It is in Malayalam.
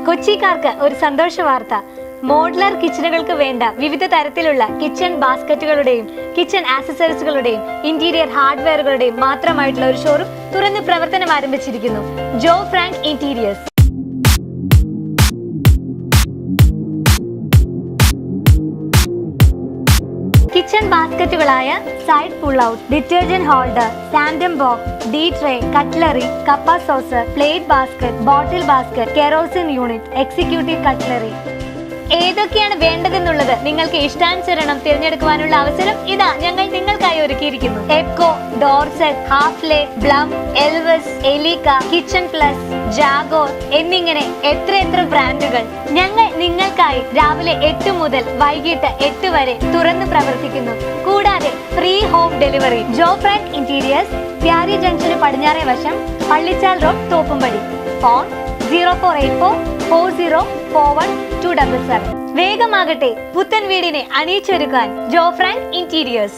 കൊച്ചിക്കാർക്ക് ഒരു സന്തോഷ വാർത്ത. മോഡുലർ കിച്ചണുകൾക്ക് വേണ്ട വിവിധ തരത്തിലുള്ള കിച്ചൺ ബാസ്ക്കറ്റുകളുടെയും കിച്ചൺ ആക്സസറീസുകളുടെയും ഇന്റീരിയർ ഹാർഡ്വെയറുകളുടെയും മാത്രമായിട്ടുള്ള ഒരു ഷോറൂം തുറന്ന് പ്രവർത്തനം ആരംഭിച്ചിരിക്കുന്നു. Jo Frank interiors. കിച്ചൺ ബാസ്ക്കറ്റുകളായ side pull out, detergent holder, സാൻഡം ബോക്സ്, ഡീ tray, cutlery, cup saucer, plate basket, bottle basket, kerosene unit, executive cutlery, ഏതൊക്കെയാണ് വേണ്ടതെന്നുള്ളത് നിങ്ങൾക്ക് ഇഷ്ടാനുസരണം തിരഞ്ഞെടുക്കുവാനുള്ള അവസരം ഇതാ ഞങ്ങൾ നിങ്ങൾക്കായി ഒരുക്കിയിരിക്കുന്നു. എപ്കോ, ഡോർസെറ്റ്, ഹാഫ്ലെ, ബ്ലം, എൽവസ്, എലിക്ക, കിച്ചൺ പ്ലസ്, ജാഗോർ എന്നിങ്ങനെ എത്ര ബ്രാൻഡുകൾ ഞങ്ങൾ നിങ്ങൾക്കായി രാവിലെ 8 മുതൽ വൈകിട്ട് 8 വരെ തുറന്നു പ്രവർത്തിക്കുന്നു. കൂടാതെ ഫ്രീ ഹോം ഡെലിവറി. ജോ ഫ്രാങ്ക് ഇന്റീരിയേഴ്സ്, പ്യാരി ജംഗ്ഷന് പടിഞ്ഞാറേ വശം, പള്ളിച്ചാൽ റോഡ്, തോപ്പുംപടി. ഫോൺ 0484404177. വേഗമാകട്ടെ പുത്തൻ വീടിനെ അണിയിച്ചൊരുക്കാൻ ജോ ഫ്രാങ്ക് ഇന്റീരിയേഴ്സ്.